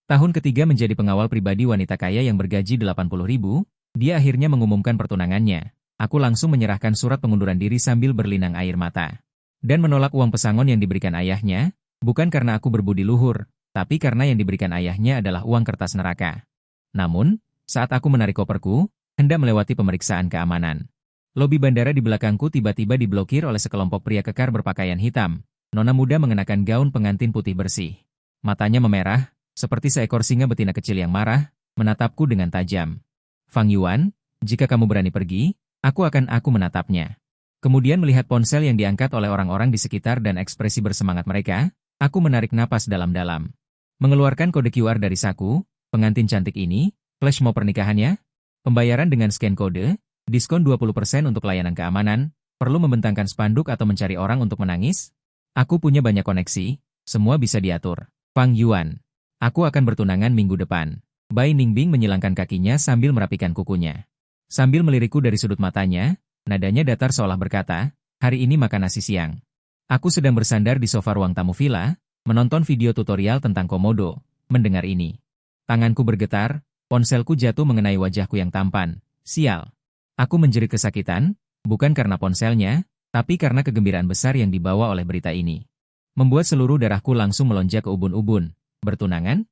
Tahun ketiga menjadi pengawal pribadi wanita kaya yang bergaji 80.000, dia akhirnya mengumumkan pertunangannya. Aku langsung menyerahkan surat pengunduran diri sambil berlinang air mata. Dan menolak uang pesangon yang diberikan ayahnya, bukan karena aku berbudi luhur, tapi karena yang diberikan ayahnya adalah uang kertas neraka. Namun, saat aku menarik koperku, hendak melewati pemeriksaan keamanan. Lobi bandara di belakangku tiba-tiba diblokir oleh sekelompok pria kekar berpakaian hitam. Nona muda mengenakan gaun pengantin putih bersih. Matanya memerah, seperti seekor singa betina kecil yang marah, menatapku dengan tajam. Fang Yuan, jika kamu berani pergi, aku menatapnya. Kemudian melihat ponsel yang diangkat oleh orang-orang di sekitar dan ekspresi bersemangat mereka, aku menarik napas dalam-dalam. Mengeluarkan kode QR dari saku, pengantin cantik ini, flash mob pernikahannya, pembayaran dengan scan kode, diskon 20% untuk layanan keamanan, perlu membentangkan spanduk atau mencari orang untuk menangis? Aku punya banyak koneksi, semua bisa diatur. Fang Yuan. Aku akan bertunangan minggu depan. Bai Ningbing menyilangkan kakinya sambil merapikan kukunya. Sambil melirikku dari sudut matanya, nadanya datar seolah berkata, hari ini makan nasi siang. Aku sedang bersandar di sofa ruang tamu villa, menonton video tutorial tentang komodo. Mendengar ini, tanganku bergetar, ponselku jatuh mengenai wajahku yang tampan. Sial. Aku menjerit kesakitan, bukan karena ponselnya, tapi karena kegembiraan besar yang dibawa oleh berita ini. Membuat seluruh darahku langsung melonjak ke ubun-ubun. Bertunangan?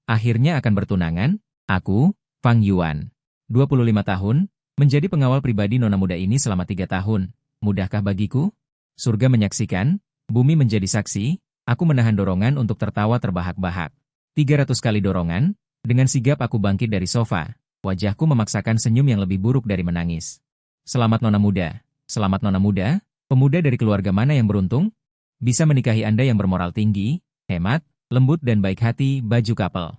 Akhirnya akan bertunangan? Aku, Fang Yuan. 25 tahun, menjadi pengawal pribadi nona muda ini selama 3 tahun. Mudahkah bagiku? Surga menyaksikan, bumi menjadi saksi, aku menahan dorongan untuk tertawa terbahak-bahak. 300 kali dorongan, dengan sigap aku bangkit dari sofa. Wajahku memaksakan senyum yang lebih buruk dari menangis. Selamat nona muda. Selamat nona muda, pemuda dari keluarga mana yang beruntung? Bisa menikahi Anda yang bermoral tinggi, hemat, lembut dan baik hati, baju couple.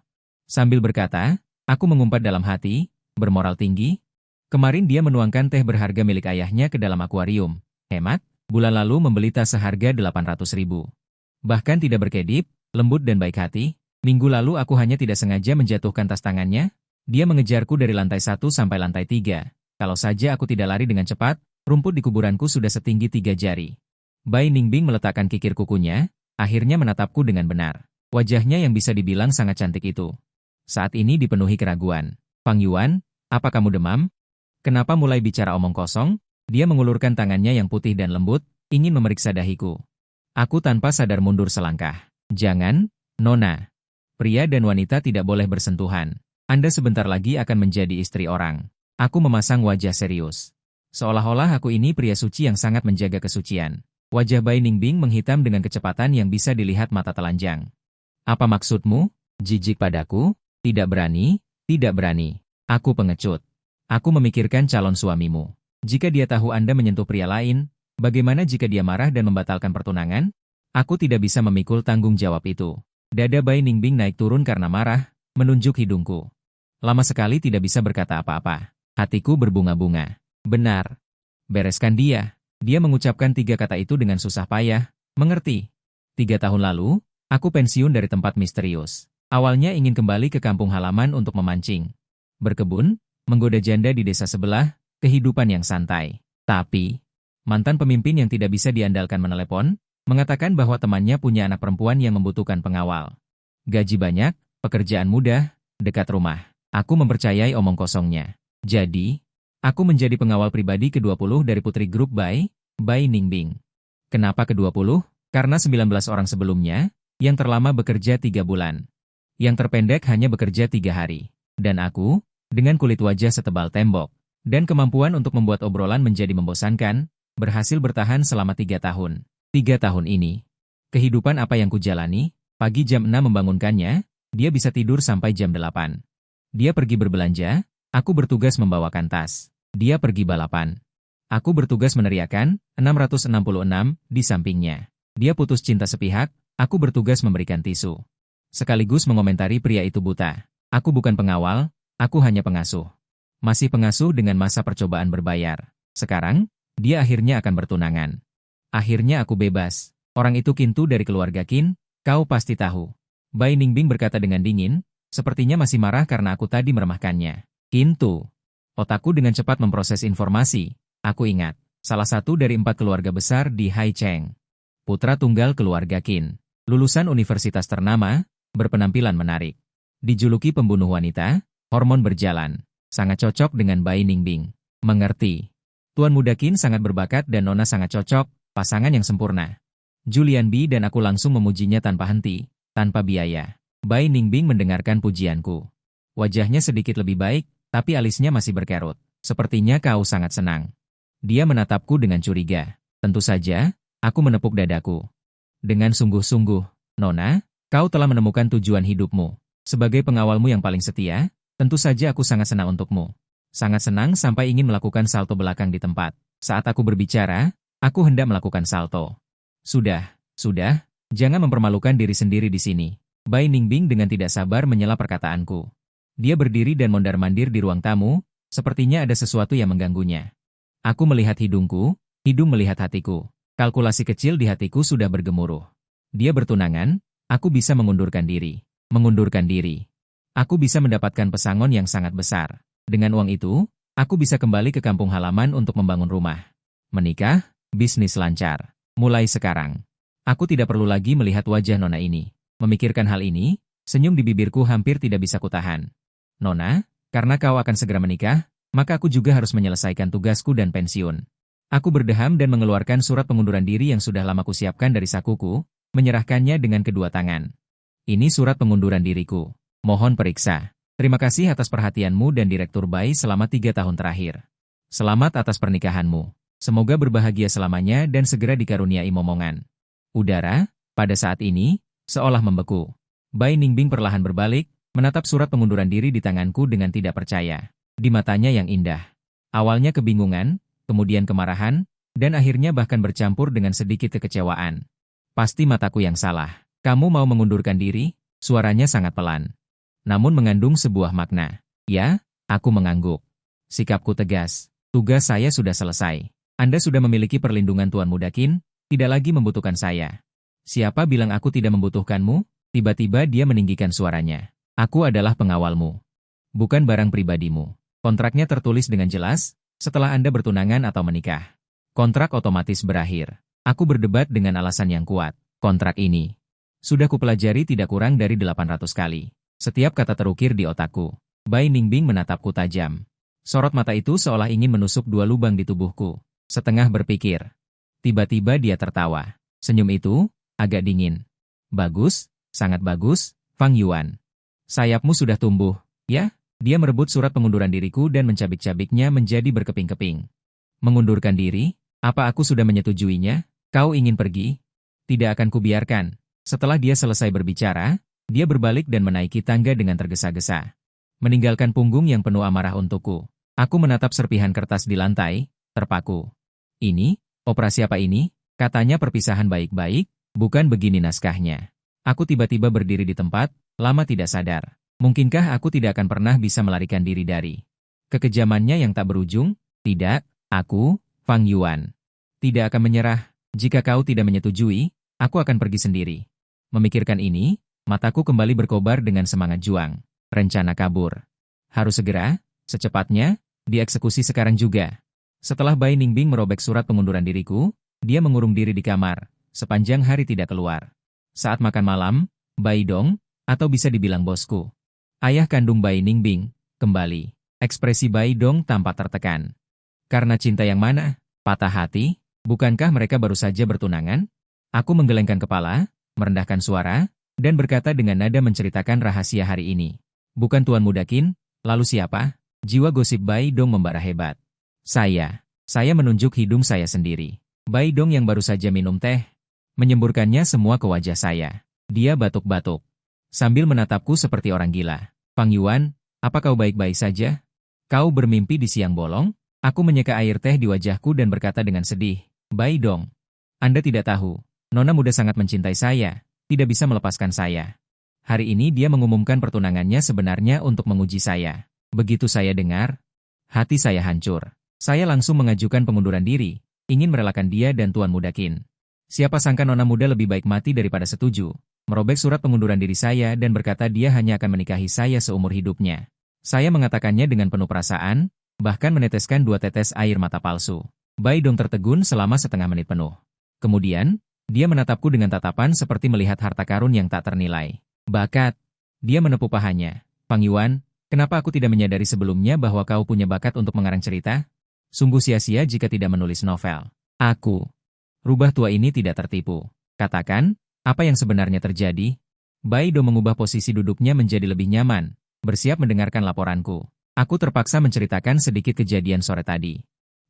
Sambil berkata, aku mengumpat dalam hati, bermoral tinggi. Kemarin dia menuangkan teh berharga milik ayahnya ke dalam akuarium. Hemat, bulan lalu membeli tas seharga 800.000. Bahkan tidak berkedip, lembut dan baik hati. Minggu lalu aku hanya tidak sengaja menjatuhkan tas tangannya. Dia mengejarku dari lantai 1 sampai lantai 3. Kalau saja aku tidak lari dengan cepat, rumput di kuburanku sudah setinggi 3 jari. Bai Ningbing meletakkan kikir kukunya, akhirnya menatapku dengan benar. Wajahnya yang bisa dibilang sangat cantik itu saat ini dipenuhi keraguan. Fang Yuan, apa kamu demam? Kenapa mulai bicara omong kosong? Dia mengulurkan tangannya yang putih dan lembut, ingin memeriksa dahiku. Aku tanpa sadar mundur selangkah. Jangan, Nona. Pria dan wanita tidak boleh bersentuhan. Anda sebentar lagi akan menjadi istri orang. Aku memasang wajah serius. Seolah-olah aku ini pria suci yang sangat menjaga kesucian. Wajah Bai Ningbing menghitam dengan kecepatan yang bisa dilihat mata telanjang. Apa maksudmu? Jijik padaku? Tidak berani, tidak berani. Aku pengecut. Aku memikirkan calon suamimu. Jika dia tahu Anda menyentuh pria lain, bagaimana jika dia marah dan membatalkan pertunangan? Aku tidak bisa memikul tanggung jawab itu. Dada Bai Ningbing naik turun karena marah, menunjuk hidungku. Lama sekali tidak bisa berkata apa-apa. Hatiku berbunga-bunga. Benar. Bereskan dia. Dia mengucapkan 3 kata itu dengan susah payah. Mengerti. 3 tahun lalu, aku pensiun dari tempat misterius. Awalnya ingin kembali ke kampung halaman untuk memancing, berkebun, menggoda janda di desa sebelah, kehidupan yang santai. Tapi, mantan pemimpin yang tidak bisa diandalkan menelepon, mengatakan bahwa temannya punya anak perempuan yang membutuhkan pengawal. Gaji banyak, pekerjaan mudah, dekat rumah. Aku mempercayai omong kosongnya. Jadi, aku menjadi pengawal pribadi ke-20 dari putri grup Bai Ningbing. Kenapa ke-20? Karena 19 orang sebelumnya, yang terlama bekerja 3 bulan. Yang terpendek hanya bekerja 3 hari. Dan aku, dengan kulit wajah setebal tembok, dan kemampuan untuk membuat obrolan menjadi membosankan, berhasil bertahan selama 3 tahun. 3 tahun ini. Kehidupan apa yang kujalani? Pagi jam 6 membangunkannya, dia bisa tidur sampai jam 8. Dia pergi berbelanja, aku bertugas membawakan tas. Dia pergi balapan. Aku bertugas meneriakan, 666, di sampingnya. Dia putus cinta sepihak, aku bertugas memberikan tisu. Sekaligus mengomentari pria itu buta. Aku bukan pengawal, aku hanya pengasuh. Masih pengasuh dengan masa percobaan berbayar. Sekarang, dia akhirnya akan bertunangan. Akhirnya aku bebas. Orang itu Kintu dari keluarga Qin, kau pasti tahu. Bai Ningbing berkata dengan dingin, sepertinya masih marah karena aku tadi meremahkannya. Kintu. Otakku dengan cepat memproses informasi. Aku ingat, salah satu dari 4 keluarga besar di Haicheng. Putra tunggal keluarga Qin. Lulusan universitas ternama, berpenampilan menarik. Dijuluki pembunuh wanita, hormon berjalan. Sangat cocok dengan Bai Ningbing. Mengerti. Tuan Muda Qin sangat berbakat dan Nona sangat cocok, pasangan yang sempurna. Julian Bi dan aku langsung memujinya tanpa henti, tanpa biaya. Bai Ningbing mendengarkan pujianku. Wajahnya sedikit lebih baik, tapi alisnya masih berkerut. Sepertinya kau sangat senang. Dia menatapku dengan curiga. Tentu saja, aku menepuk dadaku. Dengan sungguh-sungguh, Nona, kau telah menemukan tujuan hidupmu. Sebagai pengawalmu yang paling setia, tentu saja aku sangat senang untukmu. Sangat senang sampai ingin melakukan salto belakang di tempat. Saat aku berbicara, aku hendak melakukan salto. Sudah, jangan mempermalukan diri sendiri di sini. Bai Ningbing dengan tidak sabar menyela perkataanku. Dia berdiri dan mondar-mandir di ruang tamu, sepertinya ada sesuatu yang mengganggunya. Aku melihat hidungku, hidung melihat hatiku. Kalkulasi kecil di hatiku sudah bergemuruh. Dia bertunangan, aku bisa mengundurkan diri. Aku bisa mendapatkan pesangon yang sangat besar. Dengan uang itu, aku bisa kembali ke kampung halaman untuk membangun rumah. Menikah, bisnis lancar. Mulai sekarang, aku tidak perlu lagi melihat wajah Nona ini. Memikirkan hal ini, senyum di bibirku hampir tidak bisa kutahan. Nona, karena kau akan segera menikah, maka aku juga harus menyelesaikan tugasku dan pensiun. Aku berdeham dan mengeluarkan surat pengunduran diri yang sudah lama kusiapkan dari sakuku, menyerahkannya dengan kedua tangan. Ini surat pengunduran diriku. Mohon periksa. Terima kasih atas perhatianmu dan Direktur Bai selama 3 tahun terakhir. Selamat atas pernikahanmu. Semoga berbahagia selamanya dan segera dikaruniai momongan. Udara, pada saat ini, seolah membeku. Bai Ningbing perlahan berbalik, menatap surat pengunduran diri di tanganku dengan tidak percaya. Di matanya yang indah. Awalnya kebingungan, kemudian kemarahan, dan akhirnya bahkan bercampur dengan sedikit kekecewaan. Pasti mataku yang salah. Kamu mau mengundurkan diri? Suaranya sangat pelan. Namun mengandung sebuah makna. Ya, aku mengangguk. Sikapku tegas. Tugas saya sudah selesai. Anda sudah memiliki perlindungan Tuan Muda Qin, tidak lagi membutuhkan saya. Siapa bilang aku tidak membutuhkanmu? Tiba-tiba dia meninggikan suaranya. Aku adalah pengawalmu. Bukan barang pribadimu. Kontraknya tertulis dengan jelas, setelah Anda bertunangan atau menikah. Kontrak otomatis berakhir. Aku berdebat dengan alasan yang kuat. Kontrak ini sudah kupelajari tidak kurang dari 800 kali. Setiap kata terukir di otakku. Bai Ningbing menatapku tajam. Sorot mata itu seolah ingin menusuk 2 lubang di tubuhku. Setengah berpikir. Tiba-tiba dia tertawa. Senyum itu agak dingin. Bagus, sangat bagus, Fang Yuan. Sayapmu sudah tumbuh, ya? Dia merebut surat pengunduran diriku dan mencabik-cabiknya menjadi berkeping-keping. Mengundurkan diri? Apa aku sudah menyetujuinya? Kau ingin pergi? Tidak akan kubiarkan. Setelah dia selesai berbicara, dia berbalik dan menaiki tangga dengan tergesa-gesa. Meninggalkan punggung yang penuh amarah untukku. Aku menatap serpihan kertas di lantai, terpaku. Ini, operasi apa ini? Katanya perpisahan baik-baik, bukan begini naskahnya. Aku tiba-tiba berdiri di tempat, lama tidak sadar. Mungkinkah aku tidak akan pernah bisa melarikan diri dari kekejamannya yang tak berujung? Tidak, aku, Fang Yuan. Tidak akan menyerah. Jika kau tidak menyetujui, aku akan pergi sendiri. Memikirkan ini, mataku kembali berkobar dengan semangat juang. Rencana kabur. Harus segera, secepatnya, dieksekusi sekarang juga. Setelah Bai Ningbing merobek surat pengunduran diriku, dia mengurung diri di kamar, sepanjang hari tidak keluar. Saat makan malam, Bai Dong, atau bisa dibilang bosku, ayah kandung Bai Ningbing, kembali. Ekspresi Bai Dong tampak tertekan. Karena cinta yang mana? Patah hati? Bukankah mereka baru saja bertunangan? Aku menggelengkan kepala, merendahkan suara, dan berkata dengan nada menceritakan rahasia hari ini. Bukan Tuan Muda Qin, lalu siapa? Jiwa gosip Bai Dong membara hebat. Saya menunjuk hidung saya sendiri. Bai Dong yang baru saja minum teh, menyemburkannya semua ke wajah saya. Dia batuk-batuk, sambil menatapku seperti orang gila. Fang Yuan, apa kau baik-baik saja? Kau bermimpi di siang bolong? Aku menyeka air teh di wajahku dan berkata dengan sedih. Bai Dong, Anda tidak tahu. Nona muda sangat mencintai saya, tidak bisa melepaskan saya. Hari ini dia mengumumkan pertunangannya sebenarnya untuk menguji saya. Begitu saya dengar, hati saya hancur. Saya langsung mengajukan pengunduran diri, ingin merelakan dia dan Tuan Muda Qin. Siapa sangka Nona muda lebih baik mati daripada setuju, merobek surat pengunduran diri saya dan berkata dia hanya akan menikahi saya seumur hidupnya. Saya mengatakannya dengan penuh perasaan, bahkan meneteskan 2 tetes air mata palsu. Bai Dong tertegun selama setengah menit penuh. Kemudian, dia menatapku dengan tatapan seperti melihat harta karun yang tak ternilai. Bakat. Dia menepuk pahanya. Fang Yuan, kenapa aku tidak menyadari sebelumnya bahwa kau punya bakat untuk mengarang cerita? Sungguh sia-sia jika tidak menulis novel. Aku. Rubah tua ini tidak tertipu. Katakan, apa yang sebenarnya terjadi? Bai Do mengubah posisi duduknya menjadi lebih nyaman, bersiap mendengarkan laporanku. Aku terpaksa menceritakan sedikit kejadian sore tadi.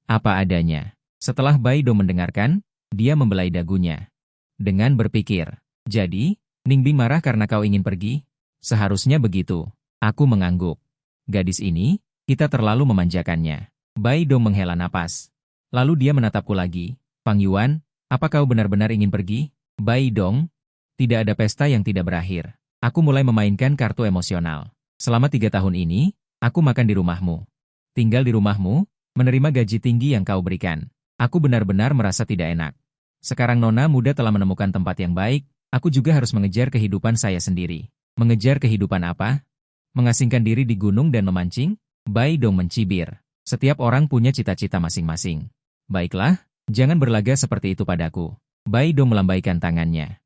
Apa adanya. Setelah Bai Do mendengarkan, dia membelai dagunya. Dengan berpikir, jadi, Ningbing marah karena kau ingin pergi? Seharusnya begitu. Aku mengangguk. Gadis ini, kita terlalu memanjakannya. Bai Do menghela napas. Lalu dia menatapku lagi. Fang Yuan, apa kau benar-benar ingin pergi? Bai Dong, tidak ada pesta yang tidak berakhir. Aku mulai memainkan kartu emosional. Selama 3 tahun ini, aku makan di rumahmu. Tinggal di rumahmu, menerima gaji tinggi yang kau berikan. Aku benar-benar merasa tidak enak. Sekarang Nona muda telah menemukan tempat yang baik, aku juga harus mengejar kehidupan saya sendiri. Mengejar kehidupan apa? Mengasingkan diri di gunung dan memancing? Bai Dong mencibir. Setiap orang punya cita-cita masing-masing. Baiklah, jangan berlaga seperti itu padaku. Bai Dong melambaikan tangannya.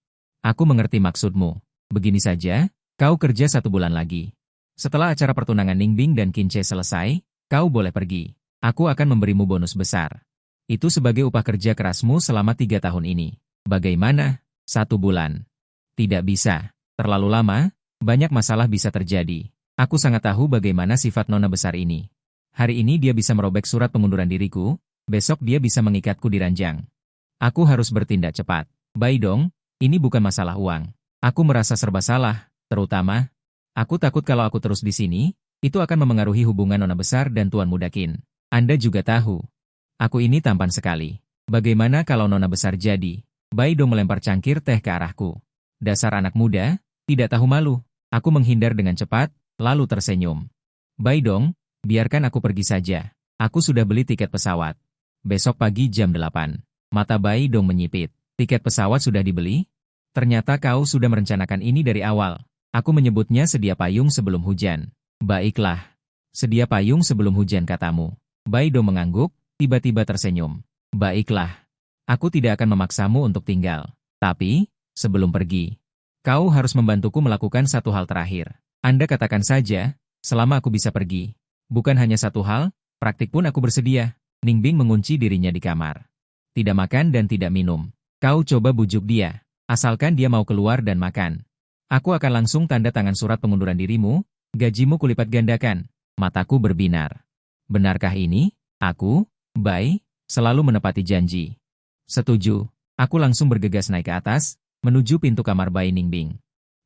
Aku mengerti maksudmu. Begini saja, kau kerja 1 bulan lagi. Setelah acara pertunangan Ningbing dan Qinche selesai, kau boleh pergi. Aku akan memberimu bonus besar. Itu sebagai upah kerja kerasmu selama 3 tahun ini. Bagaimana? 1 bulan. Tidak bisa. Terlalu lama, banyak masalah bisa terjadi. Aku sangat tahu bagaimana sifat nona besar ini. Hari ini dia bisa merobek surat pengunduran diriku, besok dia bisa mengikatku di ranjang. Aku harus bertindak cepat. Bai Dong, ini bukan masalah uang. Aku merasa serba salah, terutama, aku takut kalau aku terus di sini, itu akan memengaruhi hubungan nona besar dan Tuan Muda Qin. Anda juga tahu. Aku ini tampan sekali. Bagaimana kalau nona besar jadi? Bai Dong melempar cangkir teh ke arahku. Dasar anak muda, tidak tahu malu. Aku menghindar dengan cepat, lalu tersenyum. Bai Dong, biarkan aku pergi saja. Aku sudah beli tiket pesawat. Besok pagi jam 8. Mata Bai Dong menyipit. Tiket pesawat sudah dibeli? Ternyata kau sudah merencanakan ini dari awal. Aku menyebutnya sedia payung sebelum hujan. Baiklah. Sedia payung sebelum hujan katamu. Bai Dong mengangguk, tiba-tiba tersenyum. Baiklah. Aku tidak akan memaksamu untuk tinggal. Tapi, sebelum pergi, kau harus membantuku melakukan satu hal terakhir. Anda katakan saja, selama aku bisa pergi. Bukan hanya satu hal, praktik pun aku bersedia. Ningbing mengunci dirinya di kamar. Tidak makan dan tidak minum. Kau coba bujuk dia. Asalkan dia mau keluar dan makan. Aku akan langsung tanda tangan surat pengunduran dirimu, gajimu kulipat gandakan. Mataku berbinar. Benarkah ini? Aku, Bai, selalu menepati janji. Setuju. Aku langsung bergegas naik ke atas, menuju pintu kamar Bai Ningbing.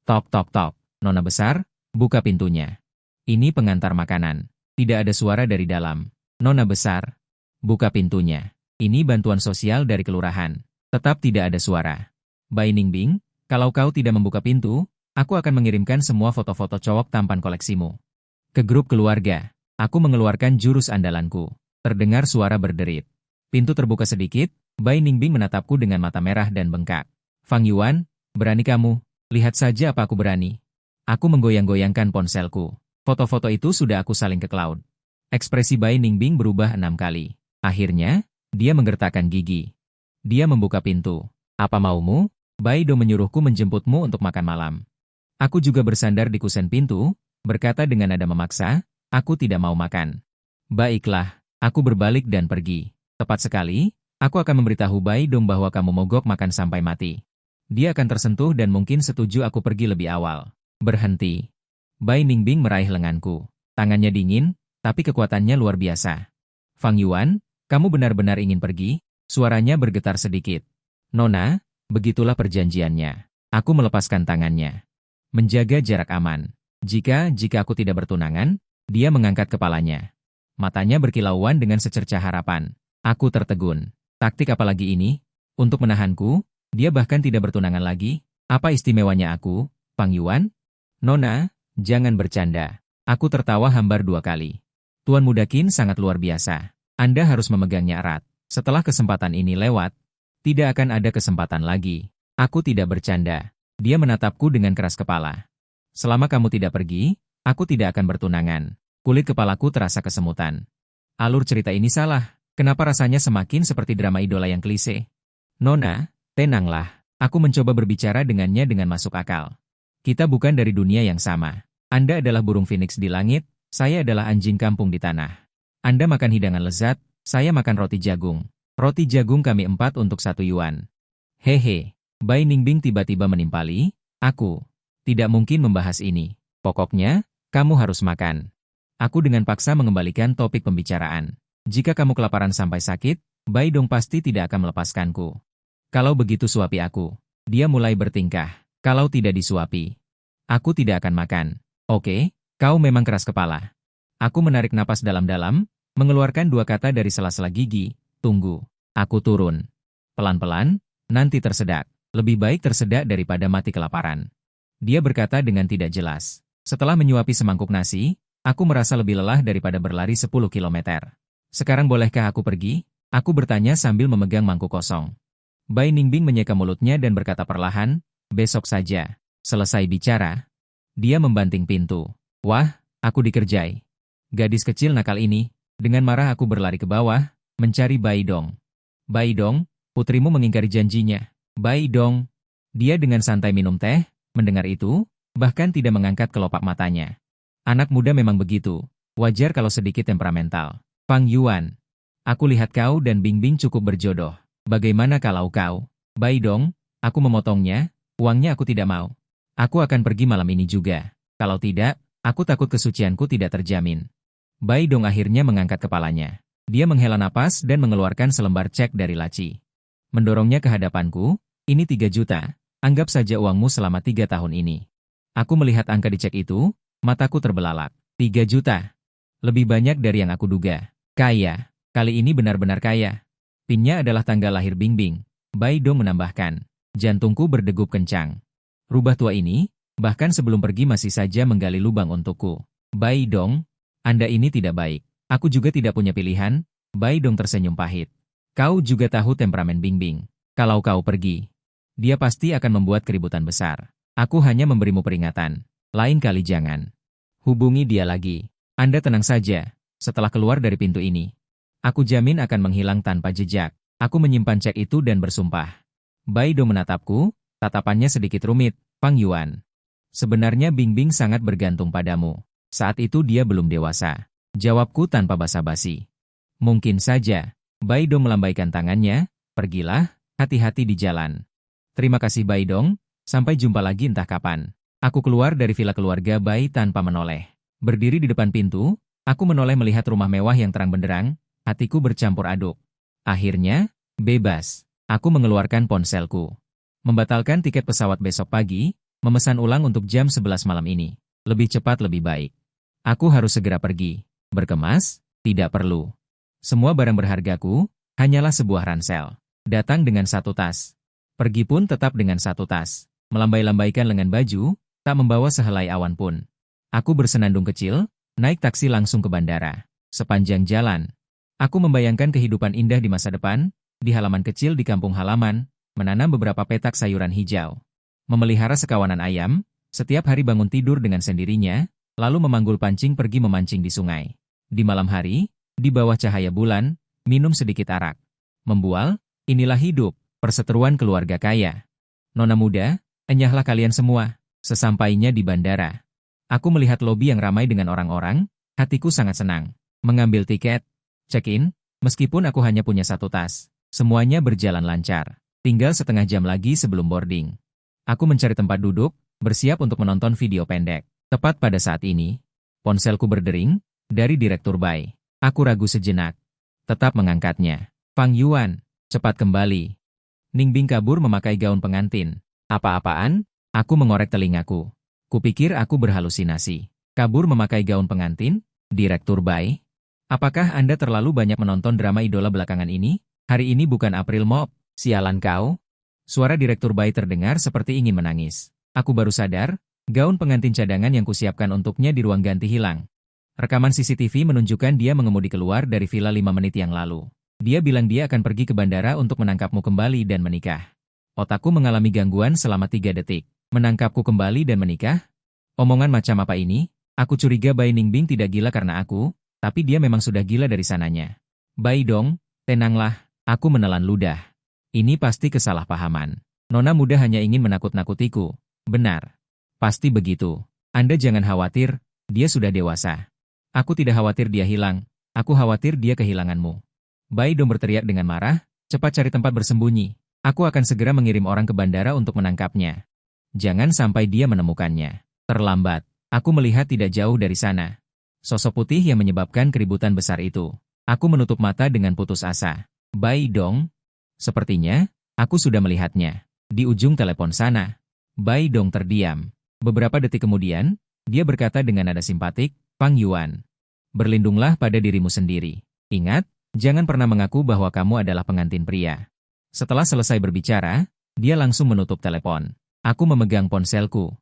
Tok tok tok. Nona besar, buka pintunya. Ini pengantar makanan. Tidak ada suara dari dalam. Nona besar, buka pintunya. Ini bantuan sosial dari kelurahan. Tetap tidak ada suara. Bai Ningbing, kalau kau tidak membuka pintu, aku akan mengirimkan semua foto-foto cowok tampan koleksimu ke grup keluarga. Aku mengeluarkan jurus andalanku. Terdengar suara berderit. Pintu terbuka sedikit, Bai Ningbing menatapku dengan mata merah dan bengkak. Fang Yuan, berani kamu? Lihat saja apa aku berani. Aku menggoyang-goyangkan ponselku. Foto-foto itu sudah aku salin ke cloud. Ekspresi Bai Ningbing berubah 6 kali. Akhirnya, dia menggertakkan gigi. Dia membuka pintu. Apa maumu? Bai Do menyuruhku menjemputmu untuk makan malam. Aku juga bersandar di kusen pintu, berkata dengan nada memaksa, aku tidak mau makan. Baiklah, aku berbalik dan pergi. Tepat sekali, aku akan memberitahu Bai Dong bahwa kamu mogok makan sampai mati. Dia akan tersentuh dan mungkin setuju aku pergi lebih awal. Berhenti. Bai Ningbing meraih lenganku. Tangannya dingin, tapi kekuatannya luar biasa. Fang Yuan, kamu benar-benar ingin pergi? Suaranya bergetar sedikit. Nona, begitulah perjanjiannya. Aku melepaskan tangannya. Menjaga jarak aman. Jika aku tidak bertunangan, dia mengangkat kepalanya. Matanya berkilauan dengan secercah harapan. Aku tertegun. Taktik apa lagi ini? Untuk menahanku, dia bahkan tidak bertunangan lagi. Apa istimewanya aku, Fang Yuan? Nona, jangan bercanda. Aku tertawa hambar 2 kali. Tuan Muda Qin sangat luar biasa. Anda harus memegangnya erat. Setelah kesempatan ini lewat, tidak akan ada kesempatan lagi. Aku tidak bercanda. Dia menatapku dengan keras kepala. Selama kamu tidak pergi, aku tidak akan bertunangan. Kulit kepalaku terasa kesemutan. Alur cerita ini salah. Kenapa rasanya semakin seperti drama idola yang klise? Nona, tenanglah. Aku mencoba berbicara dengannya dengan masuk akal. Kita bukan dari dunia yang sama. Anda adalah burung phoenix di langit, saya adalah anjing kampung di tanah. Anda makan hidangan lezat, saya makan roti jagung. Roti jagung kami 4 untuk 1 yuan. Hehe, Bai Ningbing tiba-tiba menimpali, aku tidak mungkin membahas ini. Pokoknya, kamu harus makan. Aku dengan paksa mengembalikan topik pembicaraan. Jika kamu kelaparan sampai sakit, Bai Dong pasti tidak akan melepaskanku. Kalau begitu suapi aku. Dia mulai bertingkah. Kalau tidak disuapi, aku tidak akan makan. Oke, kau memang keras kepala. Aku menarik napas dalam-dalam, mengeluarkan 2 kata dari sela-sela gigi. Tunggu, aku turun. Pelan-pelan, nanti tersedak. Lebih baik tersedak daripada mati kelaparan. Dia berkata dengan tidak jelas. Setelah menyuapi semangkuk nasi, aku merasa lebih lelah daripada berlari 10 kilometer. Sekarang bolehkah aku pergi? Aku bertanya sambil memegang mangkuk kosong. Bai Ningbing menyeka mulutnya dan berkata perlahan, besok saja. Selesai bicara, dia membanting pintu. Wah, aku dikerjai. Gadis kecil nakal ini, dengan marah aku berlari ke bawah, mencari Bai Dong. Bai Dong, putrimu mengingkari janjinya. Bai Dong. Dia dengan santai minum teh, mendengar itu, bahkan tidak mengangkat kelopak matanya. Anak muda memang begitu, wajar kalau sedikit temperamental. Fang Yuan, aku lihat kau dan Bingbing cukup berjodoh. Bagaimana kalau kau? Bai Dong, aku memotongnya. Uangnya aku tidak mau. Aku akan pergi malam ini juga. Kalau tidak, aku takut kesucianku tidak terjamin. Bai Dong akhirnya mengangkat kepalanya. Dia menghela napas dan mengeluarkan selembar cek dari laci. Mendorongnya ke hadapanku, ini 3 juta, anggap saja uangmu selama 3 tahun ini. Aku melihat angka di cek itu, mataku terbelalak. 3 juta. Lebih banyak dari yang aku duga. Kaya. Kali ini benar-benar kaya. Pinnya adalah tanggal lahir Bingbing. Bai Dong menambahkan. Jantungku berdegup kencang. Rubah tua ini, bahkan sebelum pergi masih saja menggali lubang untukku. Bai Dong, Anda ini tidak baik. Aku juga tidak punya pilihan. Bai Dong tersenyum pahit. Kau juga tahu temperamen Bingbing. Kalau kau pergi, dia pasti akan membuat keributan besar. Aku hanya memberimu peringatan. Lain kali jangan hubungi dia lagi. Anda tenang saja. Setelah keluar dari pintu ini, aku jamin akan menghilang tanpa jejak. Aku menyimpan cek itu dan bersumpah. Bai Dong menatapku, tatapannya sedikit rumit. Fang Yuan, sebenarnya Bingbing sangat bergantung padamu. Saat itu dia belum dewasa. Jawabku tanpa basa-basi. Mungkin saja. Bai Dong melambaikan tangannya. Pergilah, hati-hati di jalan. Terima kasih Bai Dong, sampai jumpa lagi entah kapan. Aku keluar dari villa keluarga Bai tanpa menoleh. Berdiri di depan pintu, aku menoleh melihat rumah mewah yang terang benderang, hatiku bercampur aduk. Akhirnya, bebas. Aku mengeluarkan ponselku. Membatalkan tiket pesawat besok pagi, memesan ulang untuk jam 11 malam ini. Lebih cepat lebih baik. Aku harus segera pergi. Berkemas? Tidak perlu. Semua barang berhargaku, hanyalah sebuah ransel. Datang dengan 1 tas. Pergi pun tetap dengan 1 tas. Melambai-lambaikan lengan baju, tak membawa sehelai awan pun. Aku bersenandung kecil, naik taksi langsung ke bandara. Sepanjang jalan, aku membayangkan kehidupan indah di masa depan, di halaman kecil di kampung halaman, menanam beberapa petak sayuran hijau. Memelihara sekawanan ayam, setiap hari bangun tidur dengan sendirinya, lalu memanggul pancing pergi memancing di sungai. Di malam hari, di bawah cahaya bulan, minum sedikit arak. Membual, inilah hidup, perseteruan keluarga kaya. Nona muda, enyahlah kalian semua. Sesampainya di bandara, aku melihat lobi yang ramai dengan orang-orang, hatiku sangat senang. Mengambil tiket, check-in, meskipun aku hanya punya 1 tas. Semuanya berjalan lancar. Tinggal setengah jam lagi sebelum boarding. Aku mencari tempat duduk, bersiap untuk menonton video pendek. Tepat pada saat ini, ponselku berdering, dari Direktur Bai. Aku ragu sejenak. Tetap mengangkatnya. Fang Yuan, cepat kembali. Ningbing kabur memakai gaun pengantin. Apa-apaan? Aku mengorek telingaku. Kupikir aku berhalusinasi. Kabur memakai gaun pengantin? Direktur Bai? Apakah Anda terlalu banyak menonton drama idola belakangan ini? Hari ini bukan April Mop, sialan kau. Suara Direktur Bai terdengar seperti ingin menangis. Aku baru sadar, gaun pengantin cadangan yang kusiapkan untuknya di ruang ganti hilang. Rekaman CCTV menunjukkan dia mengemudi keluar dari villa 5 menit yang lalu. Dia bilang dia akan pergi ke bandara untuk menangkapmu kembali dan menikah. Otakku mengalami gangguan selama 3 detik. Menangkapku kembali dan menikah? Omongan macam apa ini? Aku curiga Bai Ningbing tidak gila karena aku, tapi dia memang sudah gila dari sananya. Bai Dong, tenanglah. Aku menelan ludah. Ini pasti kesalahpahaman. Nona muda hanya ingin menakut-nakutiku. Benar. Pasti begitu. Anda jangan khawatir, dia sudah dewasa. Aku tidak khawatir dia hilang, aku khawatir dia kehilanganmu. Bai Dong berteriak dengan marah, cepat cari tempat bersembunyi. Aku akan segera mengirim orang ke bandara untuk menangkapnya. Jangan sampai dia menemukannya. Terlambat, aku melihat tidak jauh dari sana. Sosok putih yang menyebabkan keributan besar itu. Aku menutup mata dengan putus asa. Bai Dong? Sepertinya, aku sudah melihatnya. Di ujung telepon sana. Bai Dong terdiam. Beberapa detik kemudian, dia berkata dengan nada simpatik, Fang Yuan. Berlindunglah pada dirimu sendiri. Ingat, jangan pernah mengaku bahwa kamu adalah pengantin pria. Setelah selesai berbicara, dia langsung menutup telepon. Aku memegang ponselku.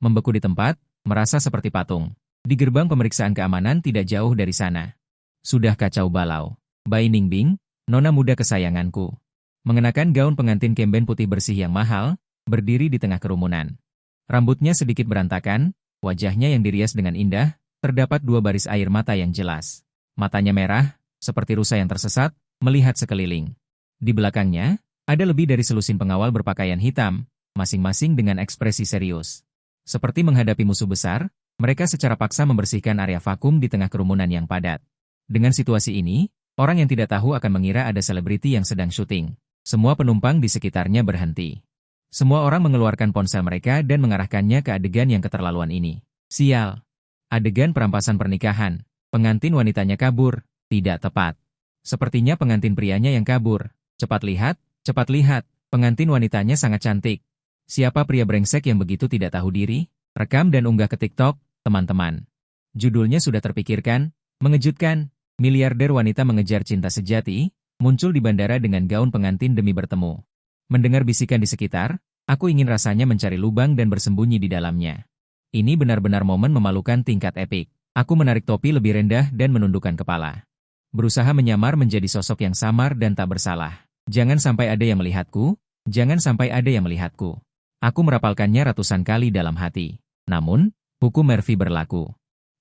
Membeku di tempat, merasa seperti patung. Di gerbang pemeriksaan keamanan tidak jauh dari sana. Sudah kacau balau. Bai Ningbing, nona muda kesayanganku. Mengenakan gaun pengantin kemben putih bersih yang mahal, berdiri di tengah kerumunan. Rambutnya sedikit berantakan, wajahnya yang dirias dengan indah, terdapat 2 baris air mata yang jelas. Matanya merah, seperti rusa yang tersesat, melihat sekeliling. Di belakangnya, ada lebih dari selusin pengawal berpakaian hitam, masing-masing dengan ekspresi serius. Seperti menghadapi musuh besar, mereka secara paksa membersihkan area vakum di tengah kerumunan yang padat. Dengan situasi ini, orang yang tidak tahu akan mengira ada selebriti yang sedang syuting. Semua penumpang di sekitarnya berhenti. Semua orang mengeluarkan ponsel mereka dan mengarahkannya ke adegan yang keterlaluan ini. Sial. Adegan perampasan pernikahan. Pengantin wanitanya kabur. Tidak tepat. Sepertinya pengantin prianya yang kabur. Cepat lihat. Pengantin wanitanya sangat cantik. Siapa pria brengsek yang begitu tidak tahu diri? Rekam dan unggah ke TikTok, teman-teman. Judulnya sudah terpikirkan, mengejutkan. Miliarder wanita mengejar cinta sejati, muncul di bandara dengan gaun pengantin demi bertemu. Mendengar bisikan di sekitar, aku ingin rasanya mencari lubang dan bersembunyi di dalamnya. Ini benar-benar momen memalukan tingkat epik. Aku menarik topi lebih rendah dan menundukkan kepala. Berusaha menyamar menjadi sosok yang samar dan tak bersalah. Jangan sampai ada yang melihatku, jangan sampai ada yang melihatku. Aku merapalkannya ratusan kali dalam hati. Namun, hukum Murphy berlaku.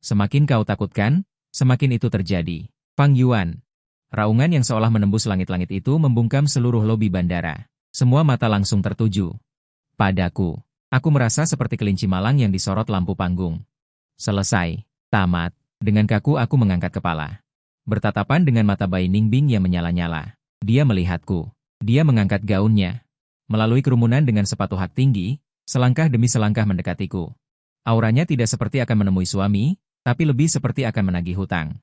Semakin kau takutkan, semakin itu terjadi. Fang Yuan. Raungan yang seolah menembus langit-langit itu membungkam seluruh lobi bandara. Semua mata langsung tertuju padaku. Aku merasa seperti kelinci malang yang disorot lampu panggung. Selesai. Tamat. Dengan kaku aku mengangkat kepala. Bertatapan dengan mata Bai Ningbing yang menyala-nyala. Dia melihatku. Dia mengangkat gaunnya. Melalui kerumunan dengan sepatu hak tinggi, selangkah demi selangkah mendekatiku. Auranya tidak seperti akan menemui suami, tapi lebih seperti akan menagih hutang.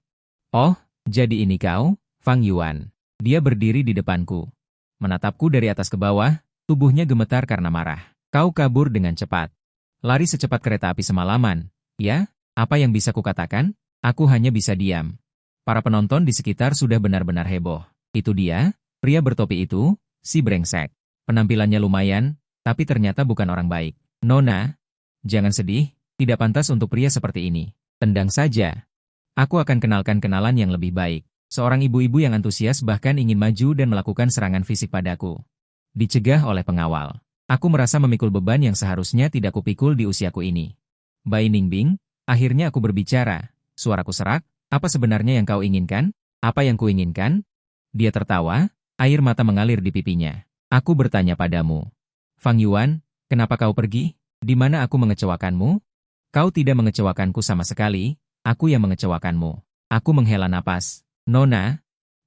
Oh, jadi ini kau, Fang Yuan. Dia berdiri di depanku. Menatapku dari atas ke bawah, tubuhnya gemetar karena marah. Kau kabur dengan cepat. Lari secepat kereta api semalaman. Ya, apa yang bisa kukatakan? Aku hanya bisa diam. Para penonton di sekitar sudah benar-benar heboh. Itu dia, pria bertopi itu, si brengsek. Penampilannya lumayan, tapi ternyata bukan orang baik. Nona, jangan sedih, tidak pantas untuk pria seperti ini. Tendang saja. Aku akan kenalkan kenalan yang lebih baik. Seorang ibu-ibu yang antusias bahkan ingin maju dan melakukan serangan fisik padaku. Dicegah oleh pengawal. Aku merasa memikul beban yang seharusnya tidak kupikul di usiaku ini. Bai Ningbing, akhirnya aku berbicara. Suaraku serak, apa sebenarnya yang kau inginkan? Apa yang kuinginkan? Dia tertawa, air mata mengalir di pipinya. Aku bertanya padamu. Fang Yuan, kenapa kau pergi? Di mana aku mengecewakanmu? Kau tidak mengecewakanku sama sekali, aku yang mengecewakanmu. Aku menghela napas. Nona,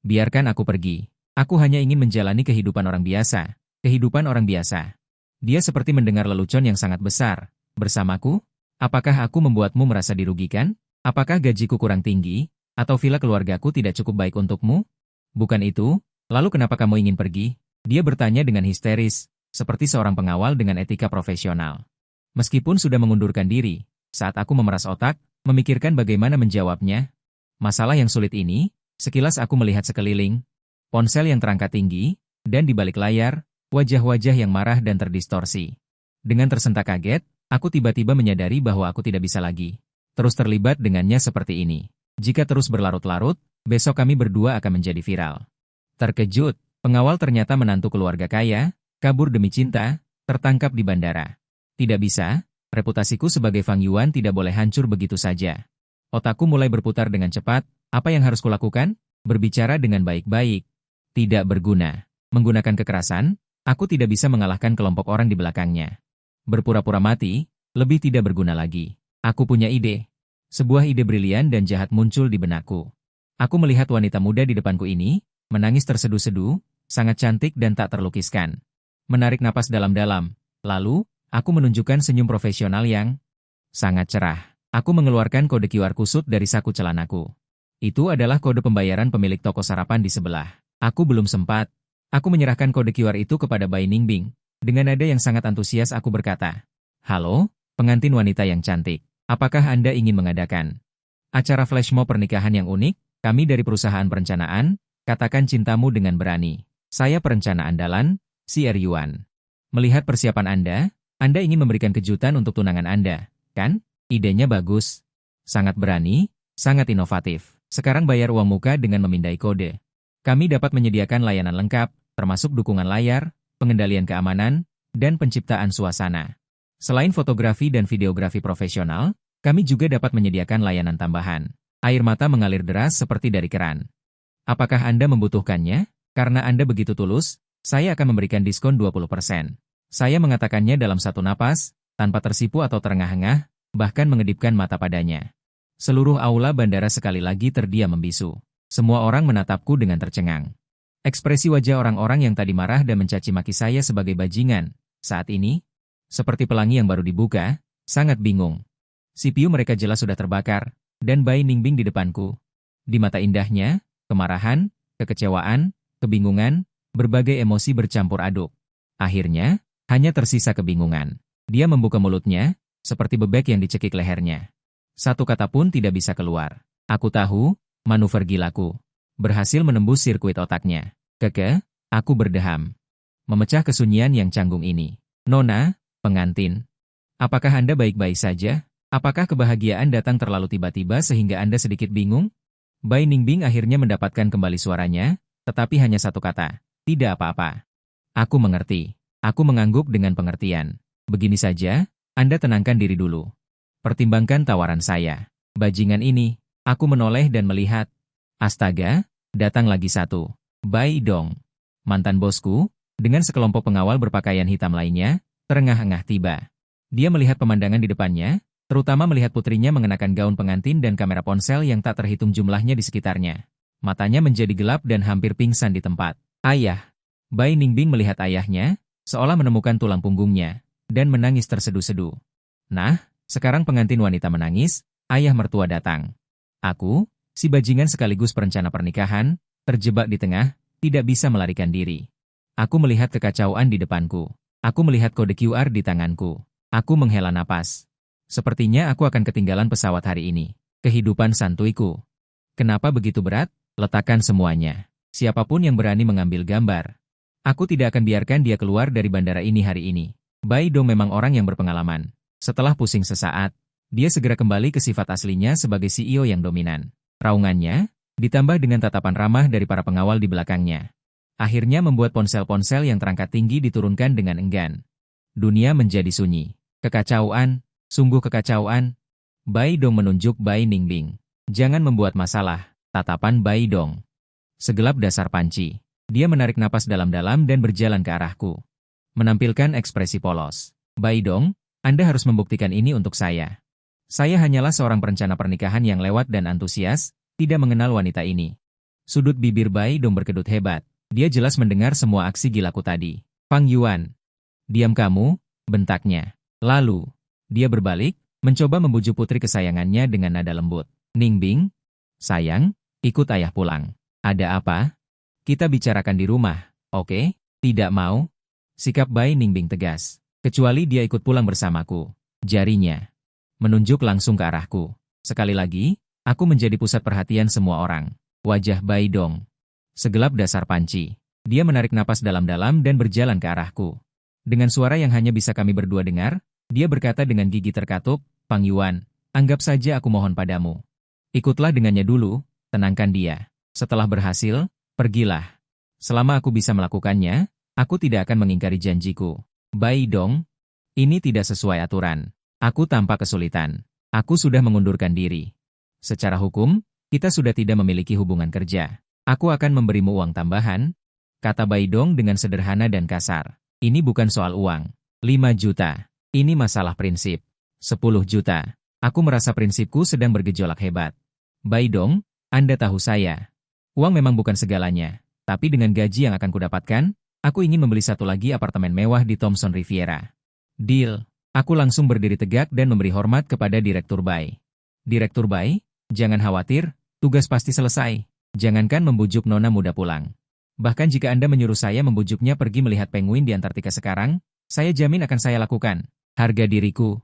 biarkan aku pergi. Aku hanya ingin menjalani kehidupan orang biasa. Kehidupan orang biasa. Dia seperti mendengar lelucon yang sangat besar. Bersamaku? Apakah aku membuatmu merasa dirugikan? Apakah gajiku kurang tinggi? Atau villa keluargaku tidak cukup baik untukmu? Bukan itu, lalu kenapa kamu ingin pergi? Dia bertanya dengan histeris, seperti seorang pengawal dengan etika profesional. Meskipun sudah mengundurkan diri, saat aku memeras otak, memikirkan bagaimana menjawabnya. Masalah yang sulit ini, sekilas aku melihat sekeliling, ponsel yang terangkat tinggi, dan di balik layar, wajah-wajah yang marah dan terdistorsi. Dengan tersentak kaget, aku tiba-tiba menyadari bahwa aku tidak bisa lagi terus terlibat dengannya seperti ini. Jika terus berlarut-larut, besok kami berdua akan menjadi viral. Terkejut, pengawal ternyata menantu keluarga kaya, kabur demi cinta, tertangkap di bandara. Tidak bisa, reputasiku sebagai Fang Yuan tidak boleh hancur begitu saja. Otakku mulai berputar dengan cepat, apa yang harus kulakukan? Berbicara dengan baik-baik. Tidak berguna. Menggunakan kekerasan, aku tidak bisa mengalahkan kelompok orang di belakangnya. Berpura-pura mati, Lebih tidak berguna lagi. Aku punya ide. Sebuah ide brilian dan jahat muncul di benakku. Aku melihat wanita muda di depanku ini, menangis terseduh-seduh, sangat cantik dan tak terlukiskan. Menarik napas dalam-dalam. Lalu, aku menunjukkan senyum profesional yang sangat cerah. Aku mengeluarkan kode QR kusut dari saku celanaku. Itu adalah kode pembayaran pemilik toko sarapan di sebelah. Aku belum sempat. Aku menyerahkan kode QR itu kepada Bai Ningbing. Dengan nada yang sangat antusias aku berkata, "Halo, pengantin wanita yang cantik. Apakah Anda ingin mengadakan acara flash mob pernikahan yang unik? Kami dari perusahaan perencanaan, katakan cintamu dengan berani. Saya perencana andalan, si Yuan. Melihat persiapan Anda ingin memberikan kejutan untuk tunangan Anda, kan? Idenya bagus. Sangat berani, sangat inovatif. Sekarang bayar uang muka dengan memindai kode. Kami dapat menyediakan layanan lengkap, termasuk dukungan layar, pengendalian keamanan, dan penciptaan suasana. Selain fotografi dan videografi profesional, kami juga dapat menyediakan layanan tambahan. Air mata mengalir deras seperti dari keran. Apakah Anda membutuhkannya? Karena Anda begitu tulus, saya akan memberikan diskon 20%. Saya mengatakannya dalam satu napas, tanpa tersipu atau terengah-engah, bahkan mengedipkan mata padanya. Seluruh aula bandara sekali lagi terdiam membisu. Semua orang menatapku dengan tercengang. Ekspresi wajah orang-orang yang tadi marah dan mencaci maki saya sebagai bajingan, saat ini, seperti pelangi yang baru dibuka, sangat bingung. CPU mereka jelas sudah terbakar, dan Bai Ningbing di depanku. Di mata indahnya, kemarahan, kekecewaan, kebingungan, berbagai emosi bercampur aduk. Akhirnya, hanya tersisa kebingungan. Dia membuka mulutnya, seperti bebek yang dicekik lehernya. Satu kata pun tidak bisa keluar. Aku tahu, manuver gilaku berhasil menembus sirkuit otaknya. Keke, aku berdeham. Memecah kesunyian yang canggung ini. Nona, pengantin. Apakah Anda baik-baik saja? Apakah kebahagiaan datang terlalu tiba-tiba sehingga Anda sedikit bingung? Bai Ningbing akhirnya mendapatkan kembali suaranya, tetapi hanya satu kata. Tidak apa-apa. Aku mengerti. Aku mengangguk dengan pengertian. Begini saja, Anda tenangkan diri dulu. Pertimbangkan tawaran saya. Bajingan ini, aku menoleh dan melihat. Astaga, datang lagi satu. Bai Dong. Mantan bosku, dengan sekelompok pengawal berpakaian hitam lainnya, terengah-engah tiba. Dia melihat pemandangan di depannya, terutama melihat putrinya mengenakan gaun pengantin dan kamera ponsel yang tak terhitung jumlahnya di sekitarnya. Matanya menjadi gelap dan hampir pingsan di tempat. Ayah. Bai Ningbing melihat ayahnya, seolah menemukan tulang punggungnya, dan menangis terseduh-seduh. Nah, sekarang pengantin wanita menangis, ayah mertua datang. Aku, si bajingan sekaligus perencana pernikahan, terjebak di tengah, tidak bisa melarikan diri. Aku melihat kekacauan di depanku. Aku melihat kode QR di tanganku. Aku menghela napas. Sepertinya aku akan ketinggalan pesawat hari ini. Kehidupan santuiku. Kenapa begitu berat? Letakkan semuanya. Siapapun yang berani mengambil gambar. Aku tidak akan biarkan dia keluar dari bandara ini hari ini. Bai Dong memang orang yang berpengalaman. Setelah pusing sesaat, dia segera kembali ke sifat aslinya sebagai CEO yang dominan. Raungannya, ditambah dengan tatapan ramah dari para pengawal di belakangnya, akhirnya membuat ponsel-ponsel yang terangkat tinggi diturunkan dengan enggan. Dunia menjadi sunyi. Kekacauan, sungguh kekacauan. Bai Dong menunjuk Bai Ningbing. Jangan membuat masalah, tatapan Bai Dong. Segelap dasar panci. Dia menarik napas dalam-dalam dan berjalan ke arahku. Menampilkan ekspresi polos. Bai Dong, Anda harus membuktikan ini untuk saya. Saya hanyalah seorang perencana pernikahan yang lewat dan antusias, tidak mengenal wanita ini. Sudut bibir Bai Dong berkedut hebat. Dia jelas mendengar semua aksi gilaku tadi. Fang Yuan. Diam kamu, bentaknya. Lalu, dia berbalik, mencoba membujuk putri kesayangannya dengan nada lembut. Ningbing, sayang, ikut ayah pulang. Ada apa? Kita bicarakan di rumah, oke? Tidak mau? Sikap Bai Ningbing tegas. Kecuali dia ikut pulang bersamaku. Jarinya menunjuk langsung ke arahku. Sekali lagi, aku menjadi pusat perhatian semua orang. Wajah Bai Dong segelap dasar panci. Dia menarik napas dalam-dalam dan berjalan ke arahku. Dengan suara yang hanya bisa kami berdua dengar, dia berkata dengan gigi terkatup, Fang Yuan, anggap saja aku mohon padamu. Ikutlah dengannya dulu, tenangkan dia. Setelah berhasil, pergilah. Selama aku bisa melakukannya, aku tidak akan mengingkari janjiku. Bai Dong, ini tidak sesuai aturan. Aku tanpa kesulitan. Aku sudah mengundurkan diri. Secara hukum, kita sudah tidak memiliki hubungan kerja. Aku akan memberimu uang tambahan, kata Bai Dong dengan sederhana dan kasar. Ini bukan soal uang. 5 juta. Ini masalah prinsip. 10 juta. Aku merasa prinsipku sedang bergejolak hebat. Bai Dong, Anda tahu saya. Uang memang bukan segalanya, tapi dengan gaji yang akan kudapatkan, aku ingin membeli satu lagi apartemen mewah di Thomson Riviera. Deal. Aku langsung berdiri tegak dan memberi hormat kepada Direktur Bai. Direktur Bai, jangan khawatir, tugas pasti selesai. Jangankan membujuk nona muda pulang. Bahkan jika Anda menyuruh saya membujuknya pergi melihat penguin di Antartika sekarang, saya jamin akan saya lakukan. Harga diriku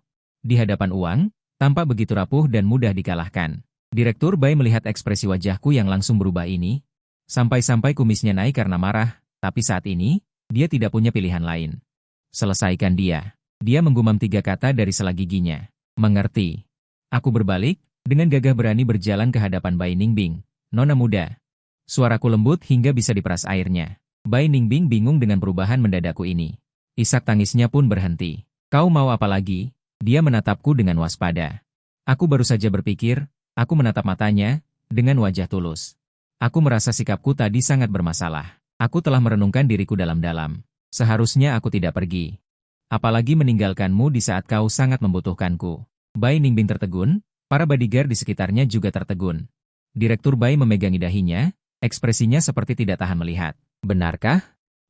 di hadapan uang tampak begitu rapuh dan mudah dikalahkan. Direktur Bai melihat ekspresi wajahku yang langsung berubah ini, sampai-sampai kumisnya naik karena marah, tapi saat ini, dia tidak punya pilihan lain. Selesaikan dia. Dia menggumam 3 kata dari sela giginya. Mengerti. Aku berbalik, dengan gagah berani berjalan ke hadapan Bai Ningbing. Nona muda. Suaraku lembut hingga bisa diperas airnya. Bai Ningbing bingung dengan perubahan mendadakku ini. Isak tangisnya pun berhenti. Kau mau apa lagi? Dia menatapku dengan waspada. Aku baru saja berpikir, aku menatap matanya, dengan wajah tulus. Aku merasa sikapku tadi sangat bermasalah. Aku telah merenungkan diriku dalam-dalam. Seharusnya aku tidak pergi. Apalagi meninggalkanmu di saat kau sangat membutuhkanku. Bai Ningbing tertegun, para bodyguard di sekitarnya juga tertegun. Direktur Bai memegangi dahinya, ekspresinya seperti tidak tahan melihat. Benarkah?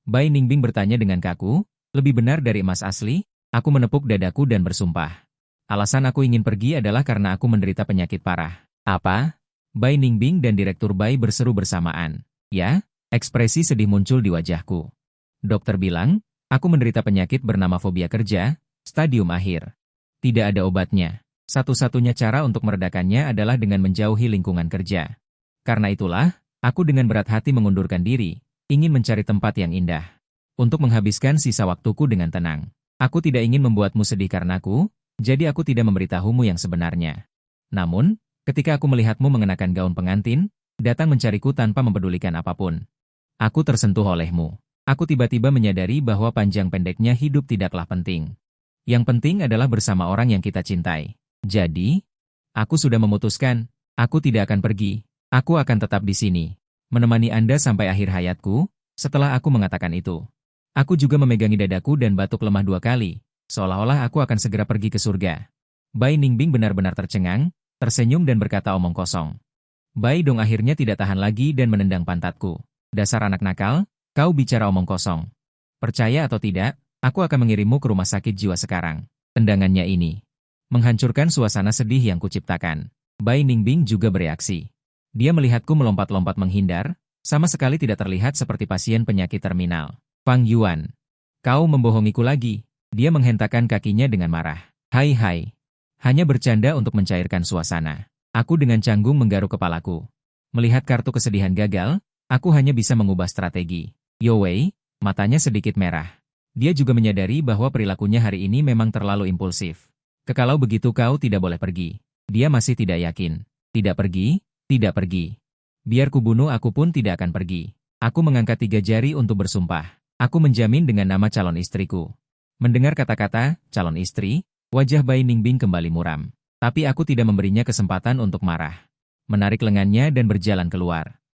Bai Ningbing bertanya dengan kaku, lebih benar dari emas asli? Aku menepuk dadaku dan bersumpah. Alasan aku ingin pergi adalah karena aku menderita penyakit parah. Apa? Bai Ningbing dan Direktur Bai berseru bersamaan. Ya, ekspresi sedih muncul di wajahku. Dokter bilang, aku menderita penyakit bernama fobia kerja, stadium akhir. Tidak ada obatnya. Satu-satunya cara untuk meredakannya adalah dengan menjauhi lingkungan kerja. Karena itulah, aku dengan berat hati mengundurkan diri, ingin mencari tempat yang indah. Untuk menghabiskan sisa waktuku dengan tenang. Aku tidak ingin membuatmu sedih karenaku, jadi aku tidak memberitahumu yang sebenarnya. Namun, ketika aku melihatmu mengenakan gaun pengantin, datang mencariku tanpa mempedulikan apapun. Aku tersentuh olehmu. Aku tiba-tiba menyadari bahwa panjang pendeknya hidup tidaklah penting. Yang penting adalah bersama orang yang kita cintai. Jadi, aku sudah memutuskan, aku tidak akan pergi. Aku akan tetap di sini, menemani Anda sampai akhir hayatku. Setelah aku mengatakan itu, aku juga memegangi dadaku dan batuk lemah 2 kali, seolah-olah aku akan segera pergi ke surga. Bai Ningbing benar-benar tercengang, tersenyum dan berkata omong kosong. Bai Dong akhirnya tidak tahan lagi dan menendang pantatku. Dasar anak nakal, kau bicara omong kosong. Percaya atau tidak, aku akan mengirimmu ke rumah sakit jiwa sekarang. Tendangannya ini menghancurkan suasana sedih yang kuciptakan. Bai Ningbing juga bereaksi. Dia melihatku melompat-lompat menghindar, sama sekali tidak terlihat seperti pasien penyakit terminal. Fang Yuan, kau membohongiku lagi. Dia menghentakkan kakinya dengan marah. Hai. Hanya bercanda untuk mencairkan suasana. Aku dengan canggung menggaruk kepalaku. Melihat kartu kesedihan gagal, aku hanya bisa mengubah strategi. Yo Wei, matanya sedikit merah. Dia juga menyadari bahwa perilakunya hari ini memang terlalu impulsif. Kalau begitu kau tidak boleh pergi. Dia masih tidak yakin. Tidak pergi, tidak pergi. Biar kubunuh aku pun tidak akan pergi. Aku mengangkat 3 jari untuk bersumpah. Aku menjamin dengan nama calon istriku. Mendengar kata-kata, calon istri, wajah Bai Ningbing kembali muram. Tapi aku tidak memberinya kesempatan untuk marah. Menarik lengannya dan berjalan keluar.